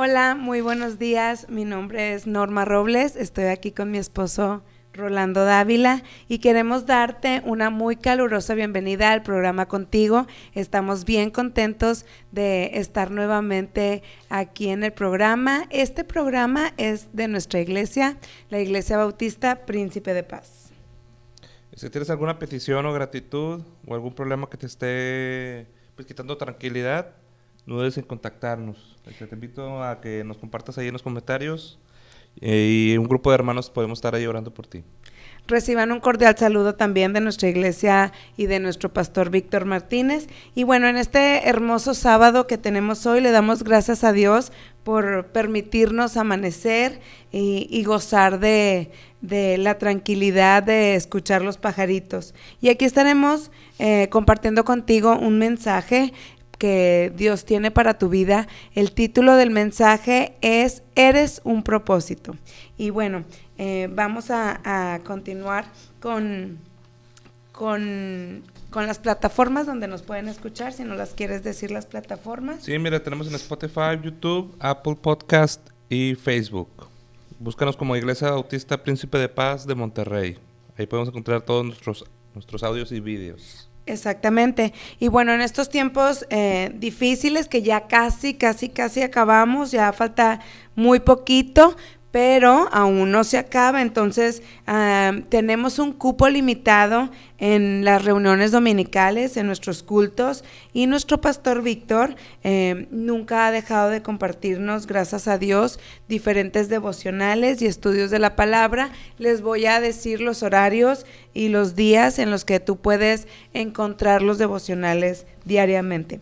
Hola, muy buenos días. Mi nombre es Norma Robles. Estoy aquí con mi esposo Rolando Dávila y queremos darte una muy calurosa bienvenida al programa Contigo. Estamos bien contentos de estar nuevamente aquí en el programa. Este programa es de nuestra iglesia, la Iglesia Bautista Príncipe de Paz. Si tienes alguna petición o gratitud o algún problema que te esté quitando tranquilidad, no dudes en contactarnos. Te invito a que nos compartas ahí en los comentarios y un grupo de hermanos podemos estar ahí orando por ti. Reciban un cordial saludo también de nuestra iglesia y de nuestro pastor Víctor Martínez. Y bueno, en este hermoso sábado que tenemos hoy, le damos gracias a Dios por permitirnos amanecer y gozar de la tranquilidad de escuchar los pajaritos. Y aquí estaremos compartiendo contigo un mensaje que Dios tiene para tu vida. El título del mensaje es Eres un propósito. Y bueno, vamos a continuar con las plataformas donde nos pueden escuchar, si no las quieres decir las plataformas. Sí, mira, tenemos en Spotify, YouTube, Apple Podcast y Facebook. Búscanos como Iglesia Bautista Príncipe de Paz de Monterrey. Ahí podemos encontrar todos nuestros audios y vídeos. Exactamente. Y bueno, en estos tiempos difíciles que ya casi acabamos, ya falta muy poquito, pero aún no se acaba. Entonces tenemos un cupo limitado en las reuniones dominicales, en nuestros cultos, y nuestro pastor Víctor nunca ha dejado de compartirnos, gracias a Dios, diferentes devocionales y estudios de la palabra. Les voy a decir los horarios y los días en los que tú puedes encontrar los devocionales diariamente.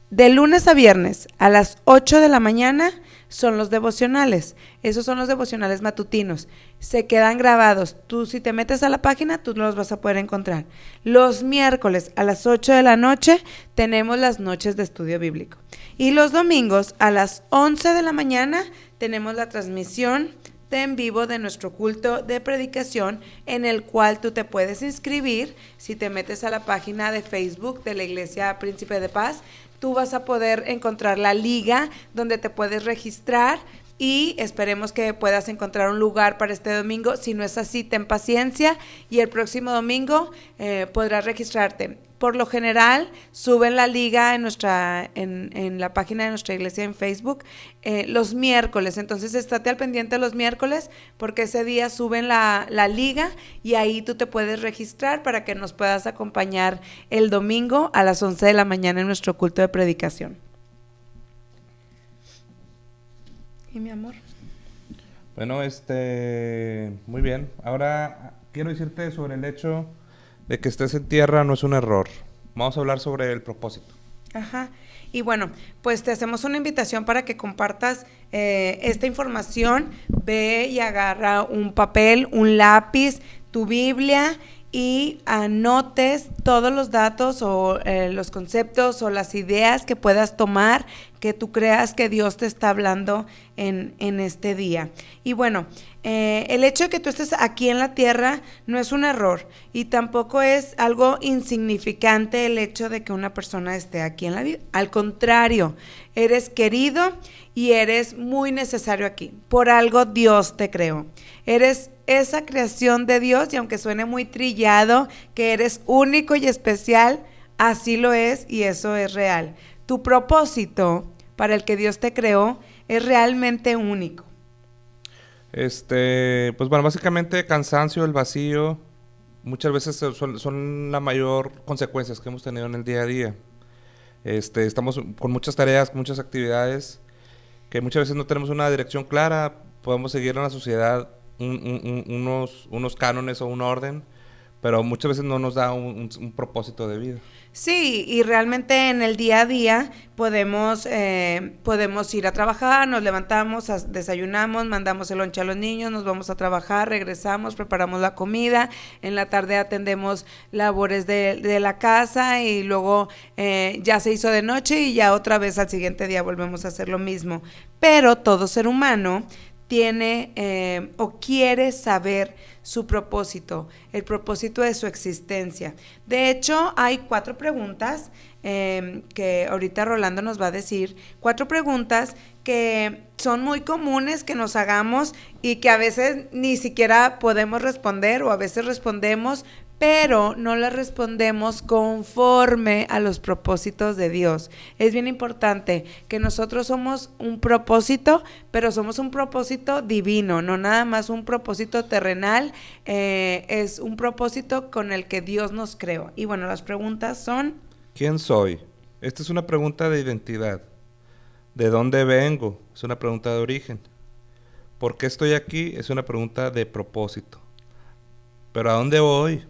De lunes a viernes a las 8 de la mañana son los devocionales. Esos son los devocionales matutinos. Se quedan grabados. Tú, si te metes a la página, tú los vas a poder encontrar. Los miércoles a las 8 de la noche tenemos las noches de estudio bíblico. Y los domingos a las 11 de la mañana tenemos la transmisión en vivo de nuestro culto de predicación, en el cual tú te puedes inscribir. Si te metes a la página de Facebook de la Iglesia Príncipe de Paz, tú vas a poder encontrar la liga donde te puedes registrar y esperemos que puedas encontrar un lugar para este domingo. Si no es así, ten paciencia y el próximo domingo podrás registrarte. Por lo general, suben la liga en la página de nuestra iglesia en Facebook los miércoles. Entonces, estate al pendiente los miércoles porque ese día suben la liga y ahí tú te puedes registrar para que nos puedas acompañar el domingo a las 11 de la mañana en nuestro culto de predicación. ¿Y mi amor? Bueno, muy bien. Ahora quiero decirte sobre el hecho de que estés en tierra no es un error. Vamos a hablar sobre el propósito. Ajá. Y bueno, pues te hacemos una invitación para que compartas esta información. Ve y agarra un papel, un lápiz, tu Biblia y anotes todos los datos o los conceptos o las ideas que puedas tomar, que tú creas que Dios te está hablando en este día. Y bueno, el hecho de que tú estés aquí en la tierra no es un error y tampoco es algo insignificante el hecho de que una persona esté aquí en la vida. Al contrario, eres querido y eres muy necesario aquí. Por algo Dios te creó. Eres esa creación de Dios y aunque suene muy trillado, que eres único y especial, así lo es y eso es real. Tu propósito para el que Dios te creó es realmente único. Pues bueno, básicamente cansancio, el vacío, muchas veces son la mayor consecuencias que hemos tenido en el día a día. Estamos con muchas tareas, con muchas actividades, que muchas veces no tenemos una dirección clara, podemos seguir en la sociedad unos cánones o un orden, pero muchas veces no nos da un propósito de vida. Sí, y realmente en el día a día podemos ir a trabajar, nos levantamos, desayunamos, mandamos el lonche a los niños, nos vamos a trabajar, regresamos, preparamos la comida, en la tarde atendemos labores de la casa y luego ya se hizo de noche y ya otra vez al siguiente día volvemos a hacer lo mismo. Pero todo ser humano tiene o quiere saber su propósito, el propósito de su existencia. De hecho, hay 4 preguntas que ahorita Rolando nos va a decir, 4 preguntas que son muy comunes que nos hagamos y que a veces ni siquiera podemos responder o a veces respondemos, pero no las respondemos conforme a los propósitos de Dios. Es bien importante que nosotros somos un propósito, pero somos un propósito divino, no nada más un propósito terrenal, es un propósito con el que Dios nos creó. Y bueno, las preguntas son... ¿Quién soy? Esta es una pregunta de identidad. ¿De dónde vengo? Es una pregunta de origen. ¿Por qué estoy aquí? Es una pregunta de propósito. ¿Pero a dónde voy?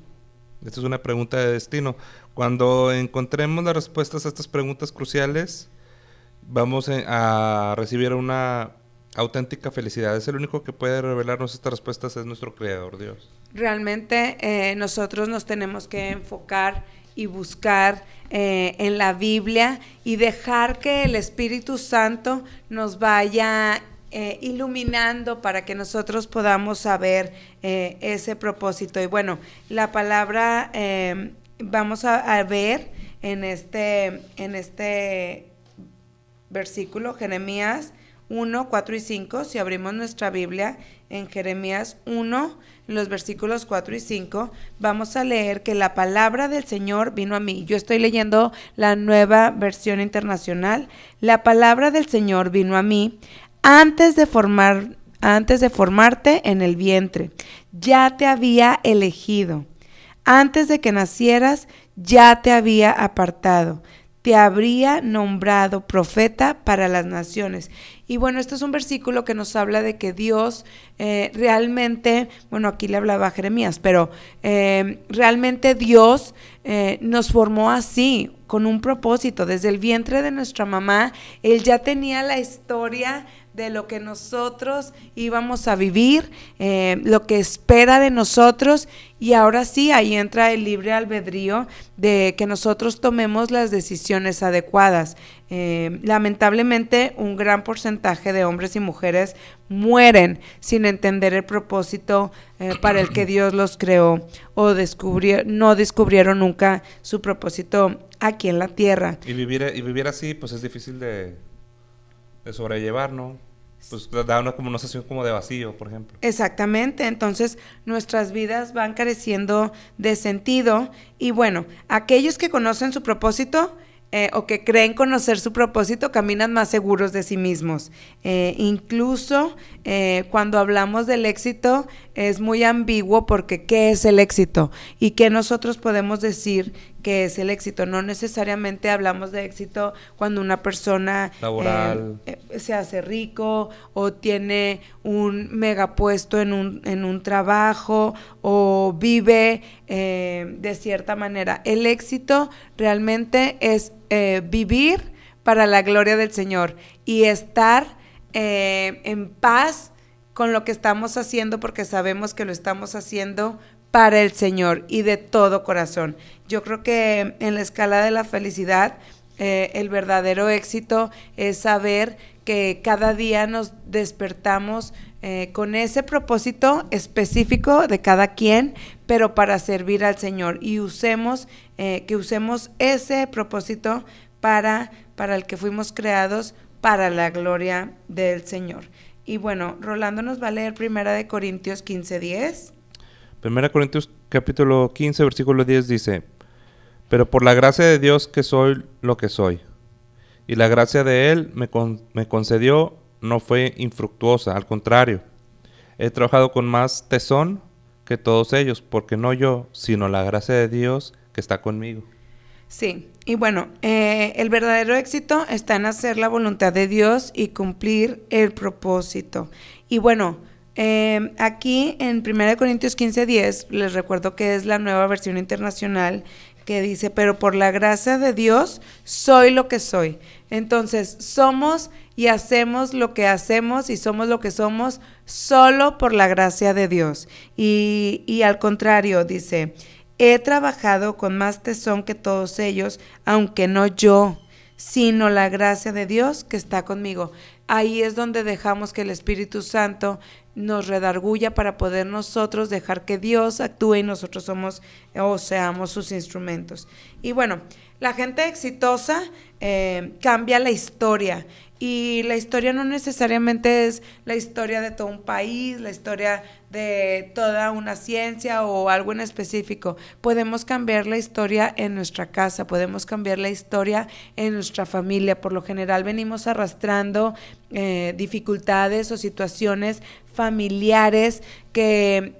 Esta es una pregunta de destino. Cuando encontremos las respuestas a estas preguntas cruciales, vamos a recibir una auténtica felicidad. Es el único que puede revelarnos estas respuestas, es nuestro Creador, Dios. Realmente nosotros nos tenemos que enfocar y buscar en la Biblia y dejar que el Espíritu Santo nos vaya iluminando para que nosotros podamos saber ese propósito. Y bueno, la palabra vamos a ver en este versículo, Jeremías 1, 4 y 5, si abrimos nuestra Biblia en Jeremías 1, los versículos 4 y 5, vamos a leer que la palabra del Señor vino a mí. Yo estoy leyendo la Nueva Versión Internacional. La palabra del Señor vino a mí antes de formarte en el vientre. Ya te había elegido. Antes de que nacieras, ya te había apartado. Te habría nombrado profeta para las naciones. Y bueno, este es un versículo que nos habla de que Dios realmente, bueno, aquí le hablaba a Jeremías, pero realmente Dios nos formó así, con un propósito. Desde el vientre de nuestra mamá, Él ya tenía la historia de lo que nosotros íbamos a vivir, lo que espera de nosotros, y ahora sí, ahí entra el libre albedrío de que nosotros tomemos las decisiones adecuadas. Lamentablemente, un gran porcentaje de hombres y mujeres mueren sin entender el propósito para el que Dios los creó, o no descubrieron nunca su propósito aquí en la tierra. Y vivir así, pues es difícil de sobrellevar, ¿no? Pues da una sensación como de vacío, por ejemplo. Exactamente, entonces nuestras vidas van careciendo de sentido, y bueno, aquellos que conocen su propósito o que creen conocer su propósito caminan más seguros de sí mismos. Incluso cuando hablamos del éxito es muy ambiguo, porque ¿qué es el éxito? ¿Y qué nosotros podemos decir que es el éxito? No necesariamente hablamos de éxito cuando una persona laboral se hace rico o tiene un megapuesto en un trabajo o vive de cierta manera. El éxito realmente es vivir para la gloria del Señor y estar en paz con lo que estamos haciendo, porque sabemos que lo estamos haciendo para el Señor y de todo corazón. Yo creo que en la escala de la felicidad, el verdadero éxito es saber que cada día nos despertamos con ese propósito específico de cada quien, pero para servir al Señor, y que usemos ese propósito para el que fuimos creados, para la gloria del Señor. Y bueno, Rolando nos va a leer 1 Corintios 15:10. 1 Corintios capítulo 15, versículo 10 dice: pero por la gracia de Dios que soy lo que soy, y la gracia de Él me concedió no fue infructuosa, al contrario, he trabajado con más tesón que todos ellos, porque no yo, sino la gracia de Dios que está conmigo. Sí, y bueno, el verdadero éxito está en hacer la voluntad de Dios y cumplir el propósito. Y bueno, aquí en 1 Corintios 15:10, les recuerdo que es la Nueva Versión Internacional, que dice: pero por la gracia de Dios soy lo que soy. Entonces, somos y hacemos lo que hacemos y somos lo que somos solo por la gracia de Dios. Y al contrario, dice: he trabajado con más tesón que todos ellos, aunque no yo, sino la gracia de Dios que está conmigo. ahí es donde dejamos que el Espíritu Santo nos redarguya para poder nosotros dejar que Dios actúe y nosotros seamos sus instrumentos. Y bueno, la gente exitosa cambia la historia. Y la historia no necesariamente es la historia de todo un país, la historia de toda una ciencia o algo en específico. Podemos cambiar la historia en nuestra casa, podemos cambiar la historia en nuestra familia. Por lo general venimos arrastrando dificultades o situaciones familiares que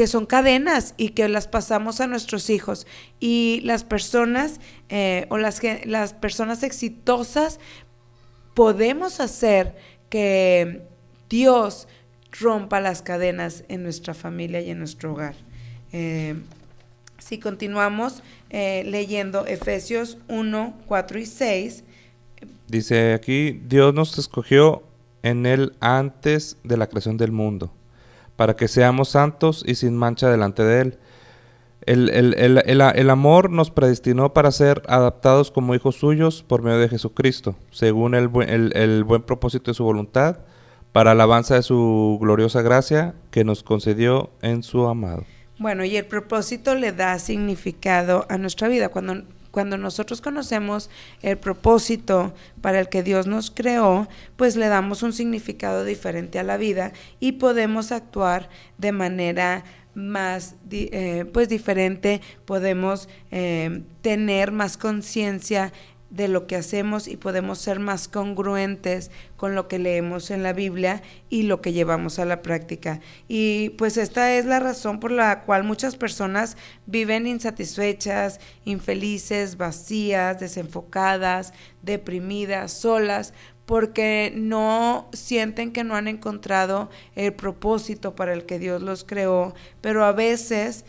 son cadenas y que las pasamos a nuestros hijos. Y las personas las personas exitosas podemos hacer que Dios rompa las cadenas en nuestra familia y en nuestro hogar. Si continuamos leyendo Efesios 1, 4 y 6. Dice aquí, Dios nos escogió en Él antes de la creación del mundo, para que seamos santos y sin mancha delante de Él. El amor nos predestinó para ser adaptados como hijos suyos por medio de Jesucristo, según el buen propósito de su voluntad, para alabanza de su gloriosa gracia que nos concedió en su amado. Bueno, y el propósito le da significado a nuestra vida. Cuando nosotros conocemos el propósito para el que Dios nos creó, pues le damos un significado diferente a la vida y podemos actuar de manera más diferente, podemos tener más conciencia de lo que hacemos y podemos ser más congruentes con lo que leemos en la Biblia y lo que llevamos a la práctica. Y pues esta es la razón por la cual muchas personas viven insatisfechas, infelices, vacías, desenfocadas, deprimidas, solas, porque no sienten que no han encontrado el propósito para el que Dios los creó, pero a veces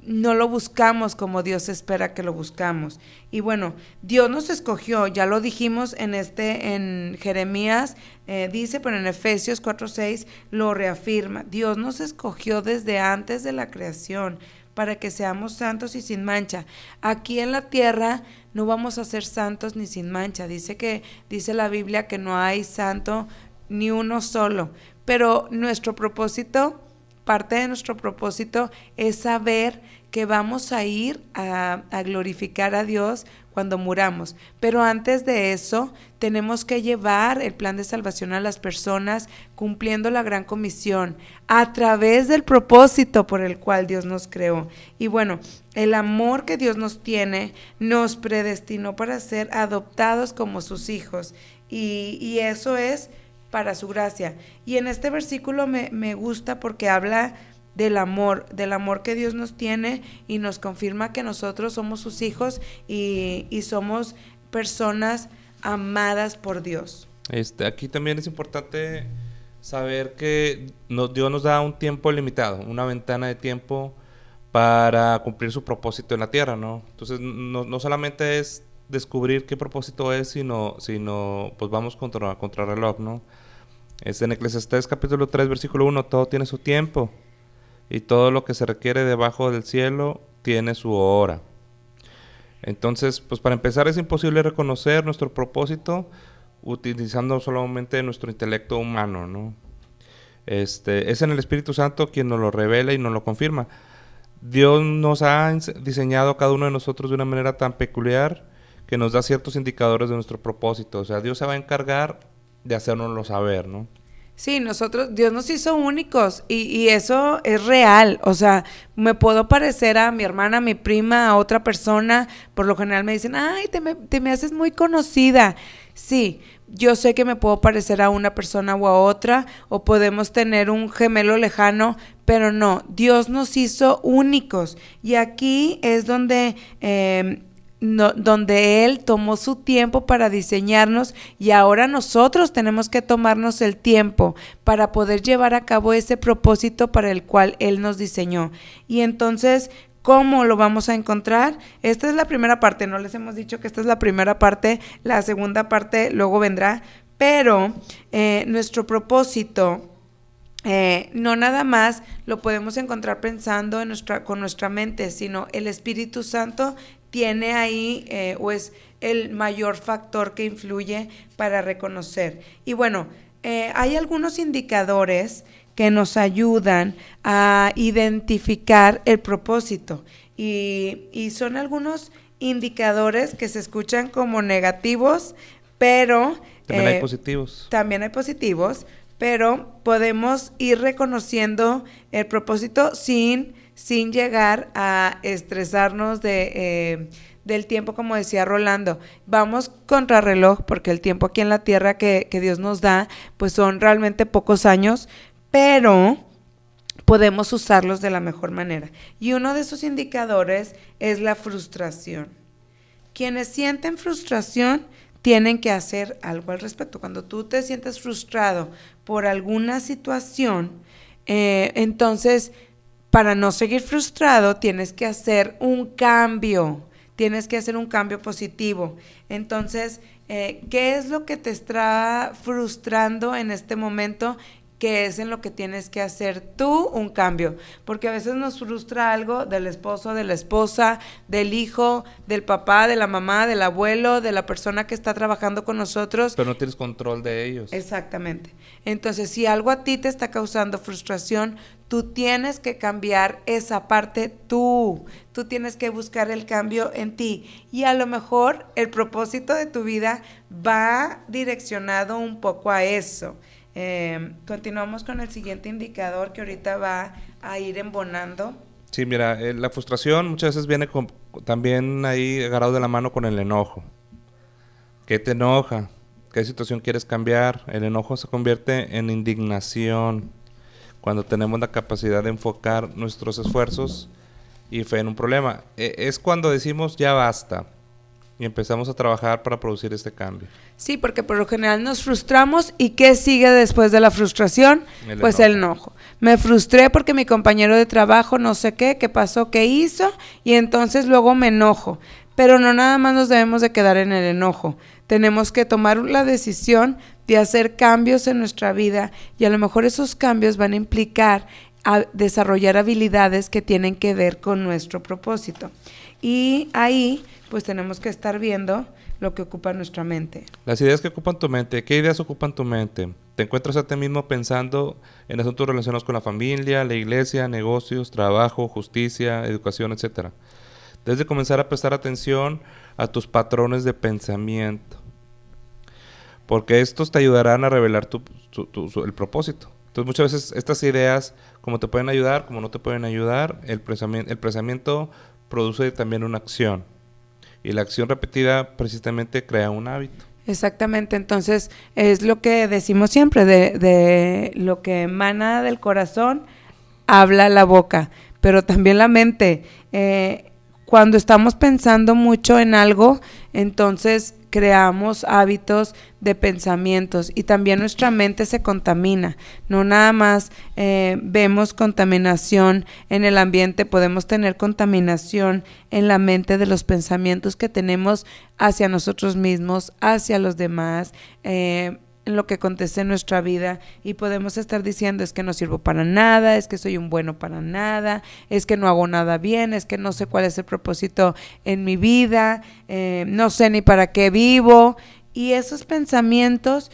no lo buscamos como Dios espera que lo buscamos. Y bueno, Dios nos escogió, ya lo dijimos en Jeremías, dice, pero en Efesios 4:6 lo reafirma. Dios nos escogió desde antes de la creación para que seamos santos y sin mancha. Aquí en la tierra no vamos a ser santos ni sin mancha. Dice la Biblia que no hay santo ni uno solo, pero parte de nuestro propósito es saber que vamos a ir a glorificar a Dios cuando muramos. Pero antes de eso, tenemos que llevar el plan de salvación a las personas, cumpliendo la gran comisión, a través del propósito por el cual Dios nos creó. Y bueno, el amor que Dios nos tiene, nos predestinó para ser adoptados como sus hijos. Y eso es para su gracia. Y en este versículo me gusta porque habla del amor que Dios nos tiene y nos confirma que nosotros somos sus hijos y somos personas amadas por Dios. Aquí también es importante saber que Dios nos da un tiempo limitado, una ventana de tiempo para cumplir su propósito en la tierra, ¿no? Entonces no solamente es descubrir qué propósito es, sino pues vamos contra reloj, ¿no? En Eclesiastés capítulo 3 versículo 1, todo tiene su tiempo y todo lo que se requiere debajo del cielo tiene su hora. Entonces, pues para empezar es imposible reconocer nuestro propósito utilizando solamente nuestro intelecto humano, ¿no? Es en el Espíritu Santo quien nos lo revela y nos lo confirma. Dios nos ha diseñado a cada uno de nosotros de una manera tan peculiar que nos da ciertos indicadores de nuestro propósito. O sea, Dios se va a encargar de hacérnoslo saber, ¿no? Sí, Dios nos hizo únicos y eso es real. O sea, me puedo parecer a mi hermana, a mi prima, a otra persona. Por lo general me dicen, ay, te me haces muy conocida. Sí, yo sé que me puedo parecer a una persona o a otra, o podemos tener un gemelo lejano, pero no, Dios nos hizo únicos. Y aquí es donde Él tomó su tiempo para diseñarnos y ahora nosotros tenemos que tomarnos el tiempo para poder llevar a cabo ese propósito para el cual Él nos diseñó. Y entonces, ¿cómo lo vamos a encontrar? Esta es la primera parte, no les hemos dicho que esta es la primera parte, la segunda parte luego vendrá, pero nuestro propósito no nada más lo podemos encontrar pensando con nuestra mente, sino el Espíritu Santo tiene ahí o es el mayor factor que influye para reconocer. Y bueno, hay algunos indicadores que nos ayudan a identificar el propósito y son algunos indicadores que se escuchan como negativos, pero También hay positivos. También hay positivos, pero podemos ir reconociendo el propósito sin llegar a estresarnos del tiempo, como decía Rolando. Vamos contra reloj porque el tiempo aquí en la tierra que Dios nos da, pues son realmente pocos años, pero podemos usarlos de la mejor manera. Y uno de esos indicadores es la frustración. Quienes sienten frustración tienen que hacer algo al respecto. Cuando tú te sientes frustrado por alguna situación, entonces, para no seguir frustrado, tienes que hacer un cambio positivo. Entonces, ¿qué es lo que te está frustrando en este momento? Que es en lo que tienes que hacer tú un cambio, porque a veces nos frustra algo del esposo, de la esposa, del hijo, del papá, de la mamá, del abuelo, de la persona que está trabajando con nosotros. Pero no tienes control de ellos. Exactamente. Entonces, si algo a ti te está causando frustración, tú tienes que cambiar esa parte tú tienes que buscar el cambio en ti, y a lo mejor el propósito de tu vida va direccionado un poco a eso. Continuamos con el siguiente indicador que ahorita va a ir embonando. Sí, mira, la frustración muchas veces viene también ahí agarrado de la mano con el enojo. ¿Qué te enoja? ¿Qué situación quieres cambiar? El enojo se convierte en indignación cuando tenemos la capacidad de enfocar nuestros esfuerzos y fe en un problema. Es cuando decimos ya basta y empezamos a trabajar para producir este cambio. Sí, porque por lo general nos frustramos, ¿y qué sigue después de la frustración? Pues el enojo. Me frustré porque mi compañero de trabajo no sé qué pasó, qué hizo, y entonces luego me enojo. Pero no nada más nos debemos de quedar en el enojo. Tenemos que tomar la decisión de hacer cambios en nuestra vida, y a lo mejor esos cambios van a implicar a desarrollar habilidades que tienen que ver con nuestro propósito. Y ahí pues tenemos que estar viendo lo que ocupa nuestra mente. Las ideas que ocupan tu mente, ¿qué ideas ocupan tu mente? Te encuentras a ti mismo pensando en asuntos relacionados con la familia, la iglesia, negocios, trabajo, justicia, educación, etcétera. Debes de comenzar a prestar atención a tus patrones de pensamiento, porque estos te ayudarán a revelar el propósito. Entonces muchas veces estas ideas, como te pueden ayudar, como no te pueden ayudar, el pensamiento produce también una acción. Y la acción repetida precisamente crea un hábito. Exactamente, entonces es lo que decimos siempre, de lo que emana del corazón, habla la boca, pero también la mente. Cuando estamos pensando mucho en algo, entonces creamos hábitos de pensamientos, y también nuestra mente se contamina. No nada más vemos contaminación en el ambiente, podemos tener contaminación en la mente de los pensamientos que tenemos hacia nosotros mismos, hacia los demás, en lo que acontece en nuestra vida, y podemos estar diciendo: es que no sirvo para nada, es que soy un bueno para nada, es que no hago nada bien, es que no sé cuál es el propósito en mi vida, no sé ni para qué vivo. Y esos pensamientos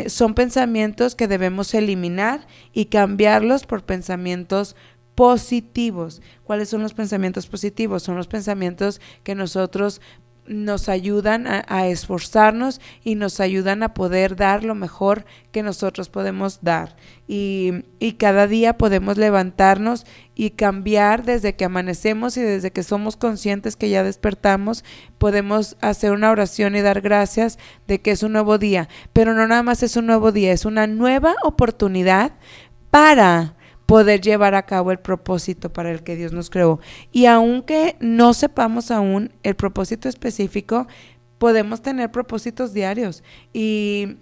son pensamientos que debemos eliminar y cambiarlos por pensamientos positivos. ¿Cuáles son los pensamientos positivos? Son los pensamientos que nosotros nos ayudan a esforzarnos y nos ayudan a poder dar lo mejor que nosotros podemos dar, y cada día podemos levantarnos y cambiar desde que amanecemos, y desde que somos conscientes que ya despertamos, podemos hacer una oración y dar gracias de que es un nuevo día. Pero no nada más es un nuevo día, es una nueva oportunidad para poder llevar a cabo el propósito para el que Dios nos creó. Y aunque no sepamos aún el propósito específico, podemos tener propósitos diarios. Y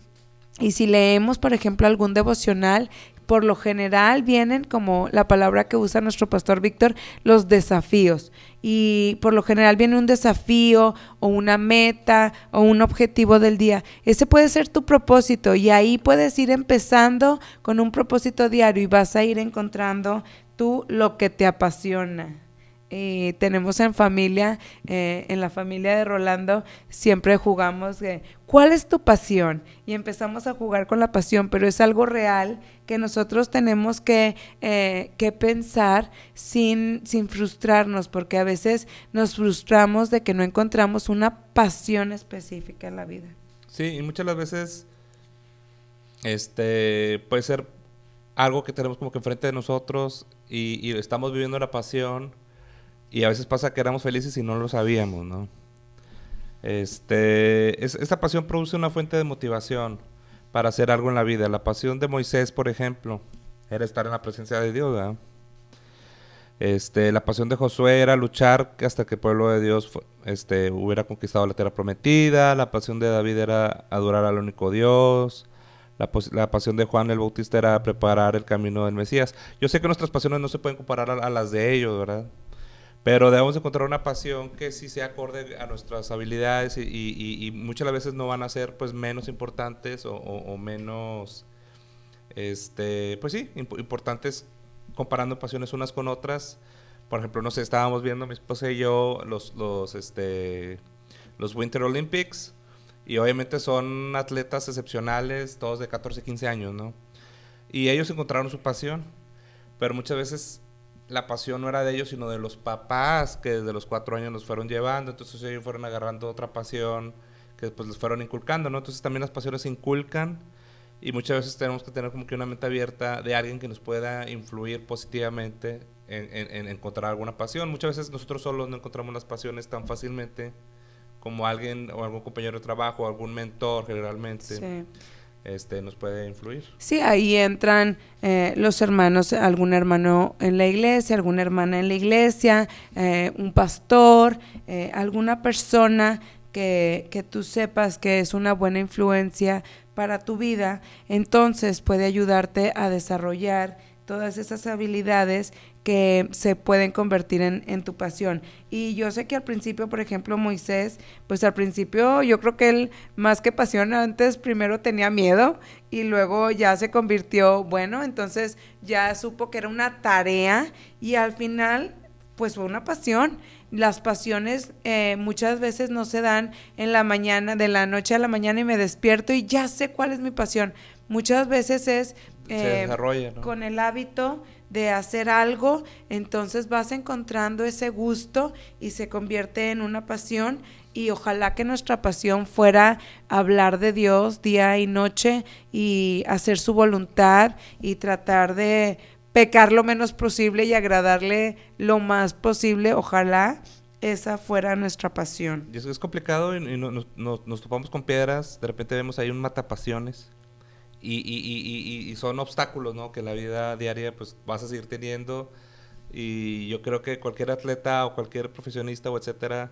si leemos, por ejemplo, algún devocional, por lo general vienen, como la palabra que usa nuestro pastor Víctor, los desafíos. Y por lo general viene un desafío o una meta o un objetivo del día. Ese puede ser tu propósito, y ahí puedes ir empezando con un propósito diario y vas a ir encontrando tú lo que te apasiona. y tenemos en familia, en la familia de Rolando, siempre jugamos ¿cuál es tu pasión? Y empezamos a jugar con la pasión, pero es algo real que nosotros tenemos que pensar sin frustrarnos, porque a veces nos frustramos de que no encontramos una pasión específica en la vida. Sí, y muchas las veces puede ser algo que tenemos como que enfrente de nosotros y estamos viviendo la pasión y a veces pasa que éramos felices y no lo sabíamos, ¿no? Esta pasión produce una fuente de motivación para hacer algo en la vida. La pasión de Moisés, por ejemplo, era estar en la presencia de Dios, ¿verdad? La pasión de Josué era luchar hasta que el pueblo de Dios hubiera conquistado la tierra prometida. La pasión de David era adorar al único Dios. La pasión de Juan el Bautista era preparar el camino del Mesías. Yo sé que nuestras pasiones no se pueden comparar a las de ellos, ¿verdad? Pero debemos encontrar una pasión que sí sea acorde a nuestras habilidades y muchas veces no van a ser pues menos importantes o menos, pues sí, importantes comparando pasiones unas con otras. Por ejemplo, no sé, estábamos viendo mi esposa y yo los Winter Olympics y obviamente son atletas excepcionales, todos de 14, 15 años, ¿no? Y ellos encontraron su pasión, pero muchas veces la pasión no era de ellos, sino de los papás que desde los 4 años los fueron llevando, entonces ellos fueron agarrando otra pasión que después les fueron inculcando, ¿no? Entonces también las pasiones se inculcan y muchas veces tenemos que tener como que una mente abierta de alguien que nos pueda influir positivamente en encontrar alguna pasión. Muchas veces nosotros solos no encontramos las pasiones tan fácilmente como alguien o algún compañero de trabajo o algún mentor generalmente. Sí. Nos puede influir. Sí, ahí entran los hermanos, algún hermano en la iglesia, alguna hermana en la iglesia, un pastor, alguna persona que tú sepas que es una buena influencia para tu vida, entonces puede ayudarte a desarrollar todas esas habilidades que se pueden convertir en tu pasión. Y yo sé que al principio, por ejemplo, Moisés, pues al principio yo creo que él más que pasión antes primero tenía miedo y luego ya se convirtió, bueno, entonces ya supo que era una tarea y al final pues fue una pasión. Las pasiones muchas veces no se dan en la mañana, de la noche a la mañana y me despierto y ya sé cuál es mi pasión. Muchas veces es se desarrolla, ¿no? Con el hábito de hacer algo, entonces vas encontrando ese gusto y se convierte en una pasión y ojalá que nuestra pasión fuera hablar de Dios día y noche y hacer su voluntad y tratar de pecar lo menos posible y agradarle lo más posible, ojalá esa fuera nuestra pasión. Y eso es complicado y nos topamos con piedras, de repente vemos ahí un matapasiones y son obstáculos, ¿no? Que la vida diaria pues vas a seguir teniendo y yo creo que cualquier atleta o cualquier profesionista o etcétera,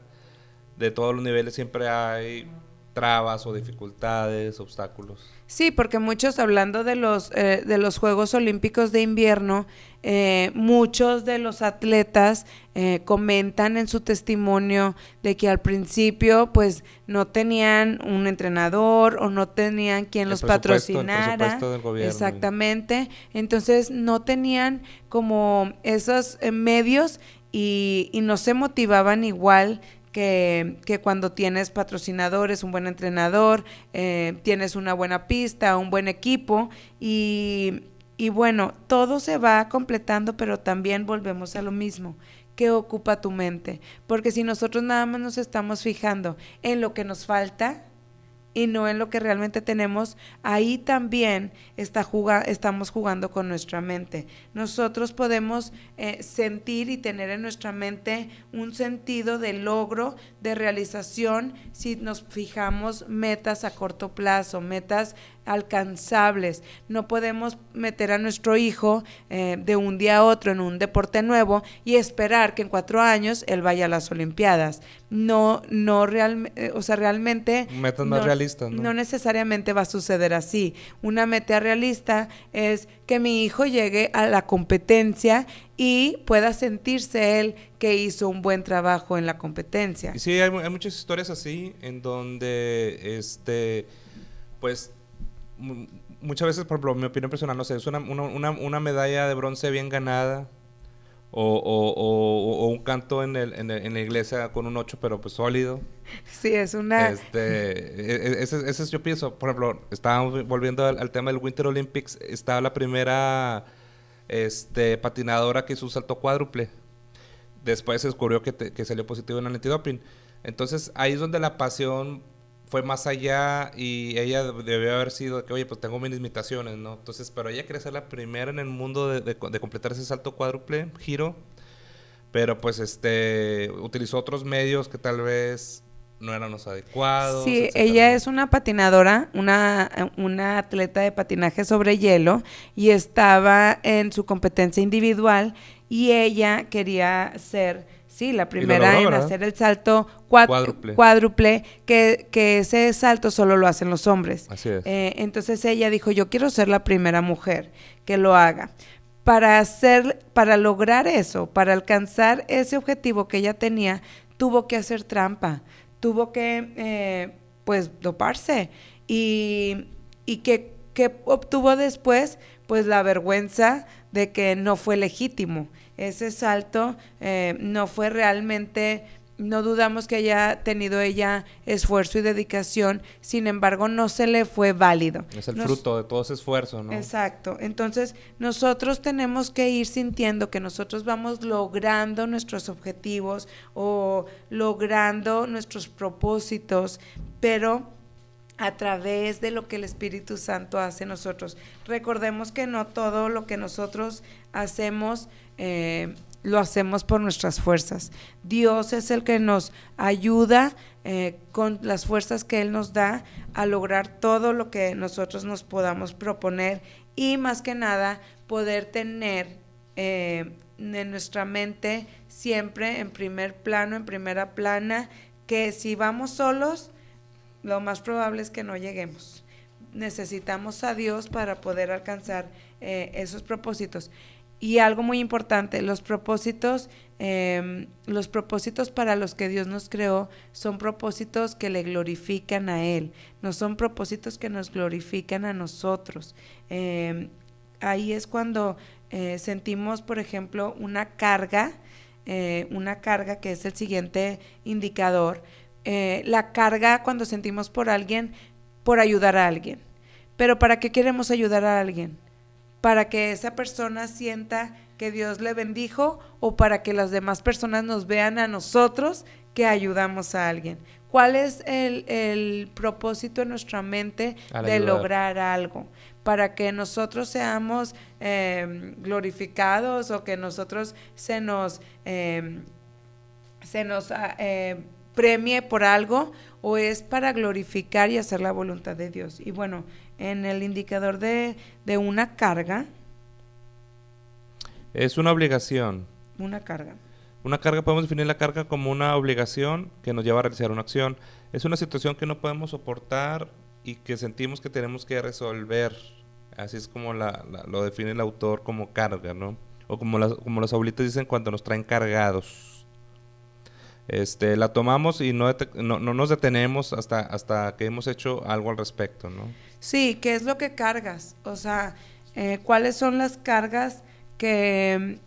de todos los niveles siempre hay trabas o dificultades, obstáculos. Sí, porque muchos, hablando de los Juegos Olímpicos de Invierno, muchos de los atletas comentan en su testimonio de que al principio pues no tenían un entrenador o no tenían quien los patrocinara. El presupuesto del gobierno. Exactamente, entonces no tenían como esos medios y no se motivaban igual que cuando tienes patrocinadores, un buen entrenador, tienes una buena pista, un buen equipo y bueno, todo se va completando, pero también volvemos a lo mismo. ¿Qué ocupa tu mente? Porque si nosotros nada más nos estamos fijando en lo que nos falta y no en lo que realmente tenemos, ahí también estamos jugando con nuestra mente. Nosotros podemos sentir y tener en nuestra mente un sentido de logro, de realización, si nos fijamos metas a corto plazo, metas alcanzables. No podemos meter a nuestro hijo de un día a otro en un deporte nuevo y esperar que en 4 años él vaya a las Olimpiadas. Realmente metas más realistas, ¿no? No necesariamente va a suceder así. Una meta realista es que mi hijo llegue a la competencia y pueda sentirse él que hizo un buen trabajo en la competencia. Y sí, hay muchas historias así en donde pues muchas veces, por ejemplo, mi opinión personal, no sé, es una medalla de bronce bien ganada o un canto en la iglesia con un 8, pero pues sólido. Sí, es una... Ese es, yo pienso, por ejemplo, estábamos volviendo al tema del Winter Olympics, estaba la primera patinadora que hizo un salto cuádruple. Después se descubrió que salió positivo en el antidoping. Entonces ahí es donde la pasión fue más allá y ella debió haber sido que, oye, pues tengo mis limitaciones, ¿no? Entonces, pero ella quería ser la primera en el mundo de completar ese salto cuádruple, giro, pero pues utilizó otros medios que tal vez no eran los adecuados, Sí, etcétera, ella ¿no? es una patinadora, una atleta de patinaje sobre hielo y estaba en su competencia individual y ella quería ser, sí, la Y lo primera logró, en ¿verdad? hacer el salto Cuádruple. cuádruple, que ese salto solo lo hacen los hombres. Así es. Entonces ella dijo, yo quiero ser la primera mujer que lo haga. Para lograr eso, para alcanzar ese objetivo que ella tenía, tuvo que hacer trampa, tuvo que, pues, doparse. Y que obtuvo después, pues, la vergüenza de que no fue legítimo. Ese salto no fue realmente, no dudamos que haya tenido ella esfuerzo y dedicación, sin embargo, no se le fue válido. Es el fruto de todo ese esfuerzo, ¿no? Exacto. Entonces, nosotros tenemos que ir sintiendo que nosotros vamos logrando nuestros objetivos o logrando nuestros propósitos, pero a través de lo que el Espíritu Santo hace en nosotros. Recordemos que no todo lo que nosotros hacemos lo hacemos por nuestras fuerzas. Dios es el que nos ayuda con las fuerzas que Él nos da a lograr todo lo que nosotros nos podamos proponer y más que nada poder tener en nuestra mente siempre en primer plano, en primera plana, que si vamos solos, lo más probable es que no lleguemos. Necesitamos a Dios para poder alcanzar esos propósitos. Y algo muy importante, los propósitos para los que Dios nos creó son propósitos que le glorifican a Él, no son propósitos que nos glorifican a nosotros. Ahí es cuando sentimos, por ejemplo, una carga que es el siguiente indicador. La carga cuando sentimos por alguien, por ayudar a alguien. Pero ¿para qué queremos ayudar a alguien? ¿Para que esa persona sienta que Dios le bendijo o para que las demás personas nos vean a nosotros que ayudamos a alguien? ¿Cuál es el propósito en nuestra mente de lograr algo? Para que nosotros seamos glorificados o que nosotros se nos premie por algo, o es para glorificar y hacer la voluntad de Dios. Y bueno, en el indicador de una carga. Es una obligación. Una carga. Una carga, podemos definir la carga como una obligación que nos lleva a realizar una acción. Es una situación que no podemos soportar y que sentimos que tenemos que resolver. Así es como lo define el autor como carga, ¿no? O como los abuelitos dicen cuando nos traen cargados. La tomamos y no nos detenemos hasta que hemos hecho algo al respecto, ¿no? Sí, ¿qué es lo que cargas? O sea, ¿cuáles son las cargas que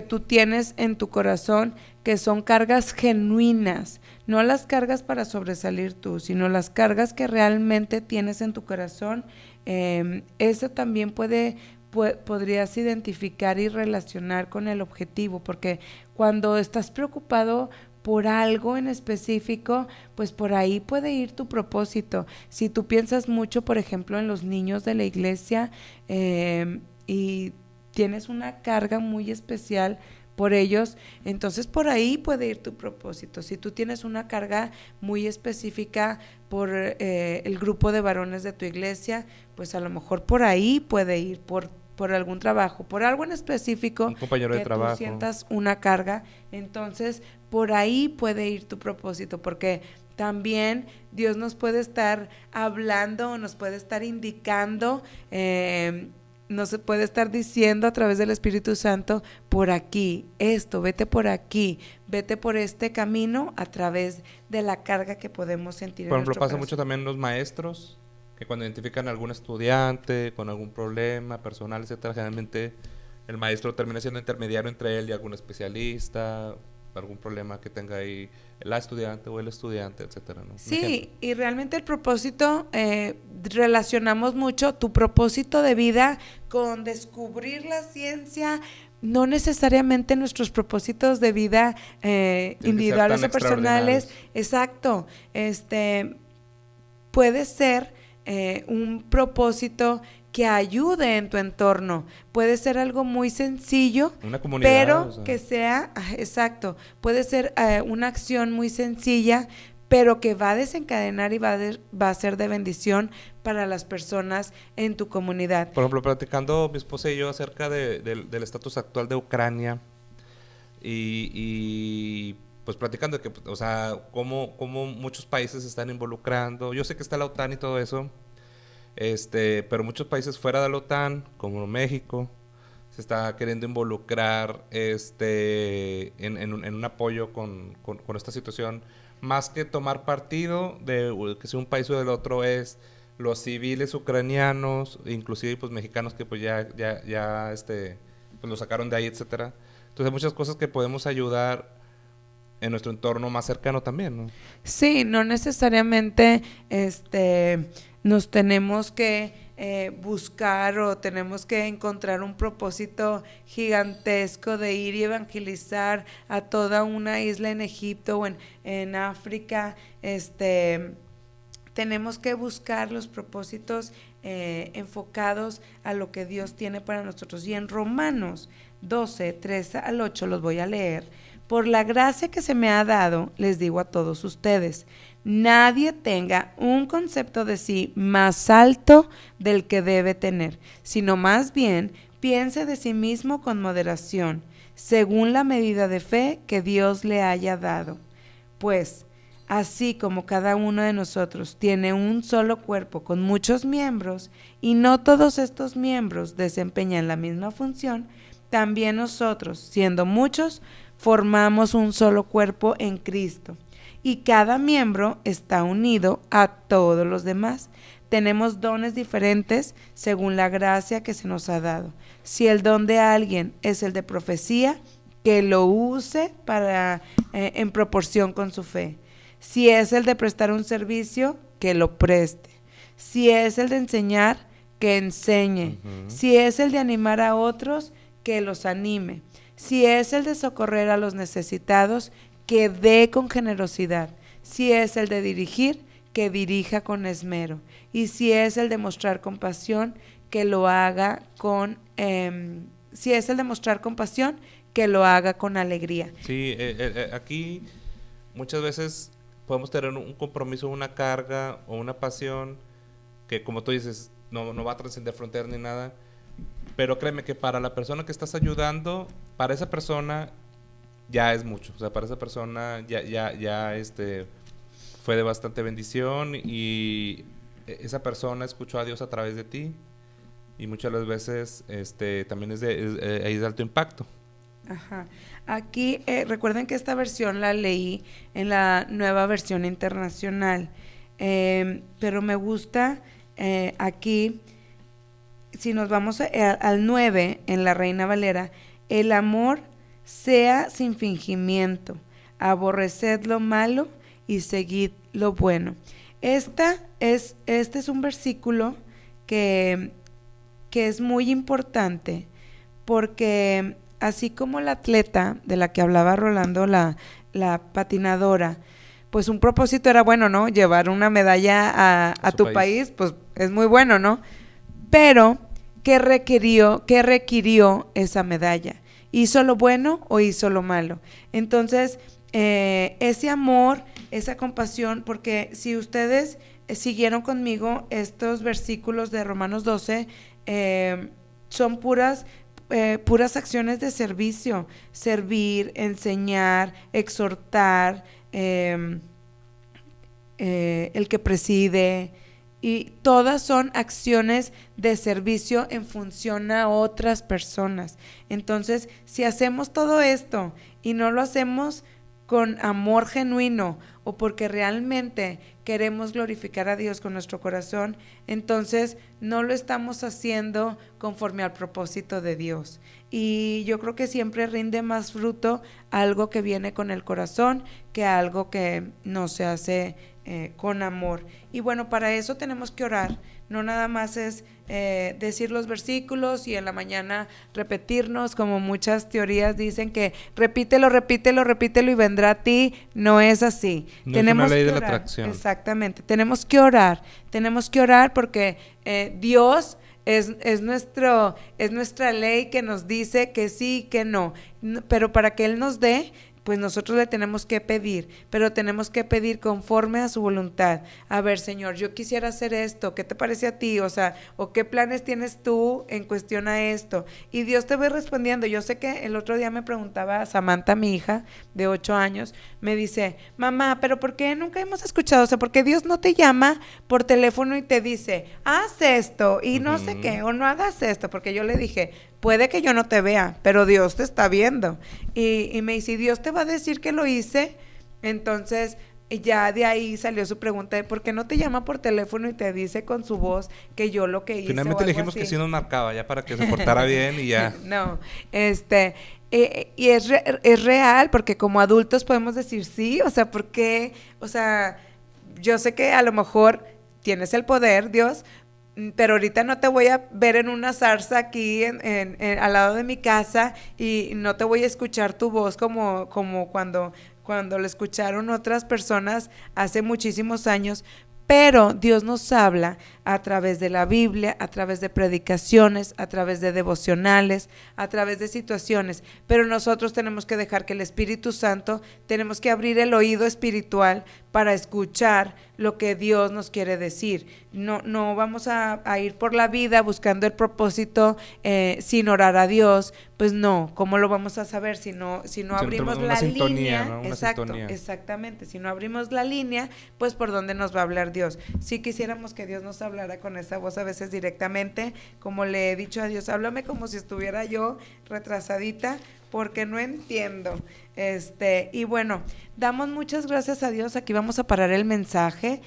tú tienes en tu corazón, que son cargas genuinas? No las cargas para sobresalir tú, sino las cargas que realmente tienes en tu corazón. Eso también podrías identificar y relacionar con el objetivo, porque cuando estás preocupado por algo en específico, pues por ahí puede ir tu propósito. Si tú piensas mucho, por ejemplo, en los niños de la iglesia y tienes una carga muy especial por ellos, entonces por ahí puede ir tu propósito. Si tú tienes una carga muy específica por el grupo de varones de tu iglesia, pues a lo mejor por ahí puede ir, por algún trabajo, por algo en específico, un compañero de trabajo, tú sientas una carga, entonces por ahí puede ir tu propósito, porque también Dios nos puede estar hablando, nos puede estar indicando, nos puede estar diciendo a través del Espíritu Santo, por aquí, vete por aquí, vete por este camino a través de la carga que podemos sentir. Por ejemplo, pasa mucho también los maestros, que cuando identifican a algún estudiante con algún problema personal, etcétera, generalmente el maestro termina siendo intermediario entre él y algún especialista, algún problema que tenga ahí la estudiante o el estudiante, etcétera, ¿no? Sí, y realmente el propósito, relacionamos mucho tu propósito de vida con descubrir la ciencia. No necesariamente nuestros propósitos de vida individuales o personales, exacto, puede ser un propósito que ayude en tu entorno, puede ser algo muy sencillo, una comunidad, pero o sea, que sea, puede ser una acción muy sencilla, pero que va a desencadenar y va a ser de bendición para las personas en tu comunidad. Por ejemplo, platicando mi esposa y yo acerca del estatus actual de Ucrania y pues platicando de que, o sea, cómo muchos países se están involucrando. Yo sé que está la OTAN y todo eso, pero muchos países fuera de la OTAN, como México, se está queriendo involucrar en un apoyo con esta situación, más que tomar partido de que sea un país o del otro, es los civiles ucranianos, inclusive pues mexicanos que pues ya pues lo sacaron de ahí, etcétera. Entonces hay muchas cosas que podemos ayudar en nuestro entorno más cercano también, ¿no? Sí, no necesariamente nos tenemos que buscar o tenemos que encontrar un propósito gigantesco de ir y evangelizar a toda una isla en Egipto o en África. Tenemos que buscar los propósitos enfocados a lo que Dios tiene para nosotros. Y en Romanos 12, 3 al 8 los voy a leer. Por la gracia que se me ha dado, les digo a todos ustedes, nadie tenga un concepto de sí más alto del que debe tener, sino más bien piense de sí mismo con moderación, según la medida de fe que Dios le haya dado. Pues, así como cada uno de nosotros tiene un solo cuerpo con muchos miembros, y no todos estos miembros desempeñan la misma función, también nosotros, siendo muchos, formamos un solo cuerpo en Cristo, y cada miembro está unido a todos los demás. Tenemos dones diferentes según la gracia que se nos ha dado. Si el don de alguien es el de profecía, que lo use en proporción con su fe. Si es el de prestar un servicio, que lo preste. Si es el de enseñar, que enseñe. Si es el de animar a otros, que los anime. Si es el de socorrer a los necesitados, que dé con generosidad. Si es el de dirigir, que dirija con esmero. Y si es el de mostrar compasión, que lo haga con que lo haga con alegría. Sí, aquí muchas veces podemos tener un compromiso, una carga o una pasión que, como tú dices, no va a trascender fronteras ni nada, pero créeme que para la persona que estás ayudando, para esa persona ya es mucho. O sea, para esa persona ya fue de bastante bendición y esa persona escuchó a Dios a través de ti y muchas de las veces también es de alto impacto. Ajá. Aquí recuerden que esta versión la leí en la Nueva Versión Internacional, pero me gusta aquí, si nos vamos al 9 en la Reina Valera, el amor sea sin fingimiento, aborreced lo malo y seguid lo bueno. Este es un versículo que es muy importante porque así como la atleta de la que hablaba Rolando, la patinadora, pues un propósito era bueno, ¿no? Llevar una medalla a tu país, pues es muy bueno, ¿no? Pero, ¿qué requirió esa medalla? ¿Hizo lo bueno o hizo lo malo? Entonces, ese amor, esa compasión, porque si ustedes siguieron conmigo estos versículos de Romanos 12, son puras acciones de servicio, servir, enseñar, exhortar, el que preside, y todas son acciones de servicio en función a otras personas. Entonces, si hacemos todo esto y no lo hacemos con amor genuino o porque realmente queremos glorificar a Dios con nuestro corazón, entonces no lo estamos haciendo conforme al propósito de Dios. Y yo creo que siempre rinde más fruto algo que viene con el corazón que algo que no se hace con amor. Y bueno, para eso tenemos que orar. No nada más es decir los versículos y en la mañana repetirnos, como muchas teorías dicen que repítelo y vendrá a ti. No es así. No Tenemos es una ley que de la orar. atracción. Exactamente. Tenemos que orar porque Dios es nuestra ley que nos dice que sí, que no. Pero para que Él nos dé, pues nosotros le tenemos que pedir, pero tenemos que pedir conforme a su voluntad. A ver, Señor, yo quisiera hacer esto, ¿qué te parece a ti? O sea, ¿o qué planes tienes tú en cuestión a esto? Y Dios te va respondiendo. Yo sé que el otro día me preguntaba Samantha, mi hija de 8 años, me dice, mamá, ¿pero por qué nunca hemos escuchado? O sea, ¿por qué Dios no te llama por teléfono y te dice, haz esto y no sé qué, o no hagas esto? Porque yo le dije, puede que yo no te vea, pero Dios te está viendo. Y me dice, ¿Dios te va a decir que lo hice? Entonces, ya de ahí salió su pregunta de ¿por qué no te llama por teléfono y te dice con su voz que yo lo que hice? Finalmente le dijimos que sí nos marcaba, ya para que se portara bien y ya. No, y es real, porque como adultos podemos decir sí, o sea, ¿por qué? O sea, yo sé que a lo mejor tienes el poder, Dios, pero ahorita no te voy a ver en una zarza aquí al lado de mi casa y no te voy a escuchar tu voz como cuando lo escucharon otras personas hace muchísimos años. Pero Dios nos habla a través de la Biblia, a través de predicaciones, a través de devocionales, a través de situaciones. Pero nosotros tenemos que dejar que el Espíritu Santo, tenemos que abrir el oído espiritual para escuchar lo que Dios nos quiere decir. No vamos a ir por la vida buscando el propósito sin orar a Dios. Pues no, ¿cómo lo vamos a saber si no abrimos la línea? ¿No? Exacto, exactamente. Si no abrimos la línea, pues ¿por dónde nos va a hablar Dios? Si quisiéramos que Dios nos hablara con esa voz a veces directamente, como le he dicho a Dios, háblame como si estuviera yo retrasadita, porque no entiendo. Y bueno, damos muchas gracias a Dios. Aquí vamos a parar el mensaje,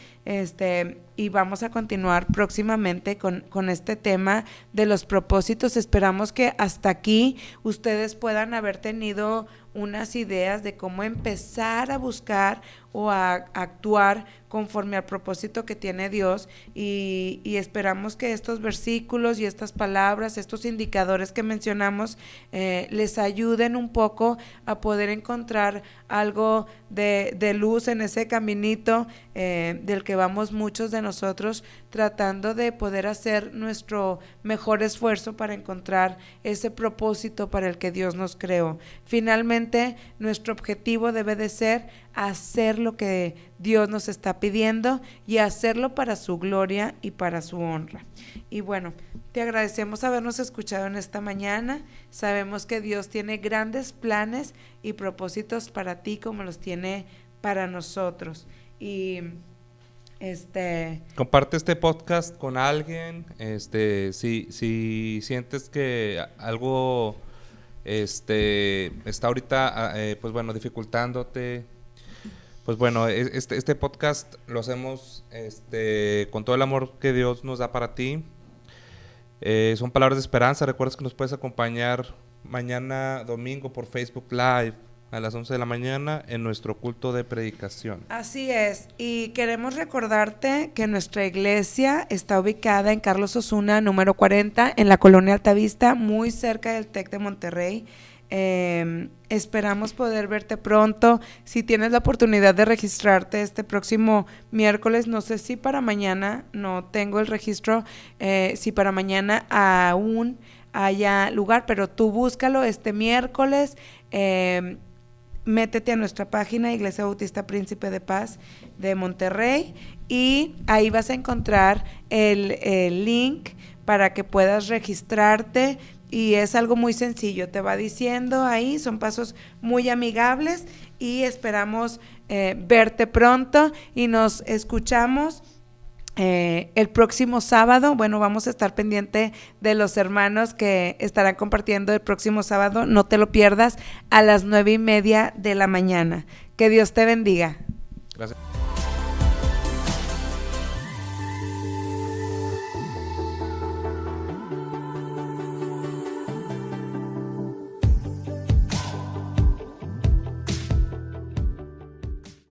y vamos a continuar próximamente con este tema de los propósitos. Esperamos que hasta aquí ustedes puedan haber tenido unas ideas de cómo empezar a buscar o a actuar conforme al propósito que tiene Dios, y esperamos que estos versículos y estas palabras, estos indicadores que mencionamos, les ayuden un poco a poder encontrar algo de luz en ese caminito del que vamos muchos de nosotros, tratando de poder hacer nuestro mejor esfuerzo para encontrar ese propósito para el que Dios nos creó. Finalmente, nuestro objetivo debe de ser hacer lo que Dios nos está pidiendo y hacerlo para su gloria y para su honra. Y bueno, te agradecemos habernos escuchado en esta mañana. Sabemos que Dios tiene grandes planes y propósitos para ti como los tiene para nosotros. Y comparte este podcast con alguien. Si sientes que algo está ahorita pues bueno, dificultándote, pues bueno, este podcast lo hacemos con todo el amor que Dios nos da para ti. Son palabras de esperanza. Recuerda que nos puedes acompañar mañana domingo por Facebook Live a las 11 de la mañana en nuestro culto de predicación. Así es, y queremos recordarte que nuestra iglesia está ubicada en Carlos Osuna, número 40, en la colonia Altavista, muy cerca del TEC de Monterrey. Esperamos poder verte pronto. Si tienes la oportunidad de registrarte este próximo miércoles, no sé si para mañana, no tengo el registro, si para mañana aún haya lugar, pero tú búscalo este miércoles. Métete a nuestra página Iglesia Bautista Príncipe de Paz de Monterrey y ahí vas a encontrar el link para que puedas registrarte, y es algo muy sencillo, te va diciendo ahí, son pasos muy amigables, y esperamos verte pronto y nos escuchamos el próximo sábado. Bueno, vamos a estar pendiente de los hermanos que estarán compartiendo el próximo sábado, no te lo pierdas, a las 9:30 de la mañana. Que Dios te bendiga. Gracias.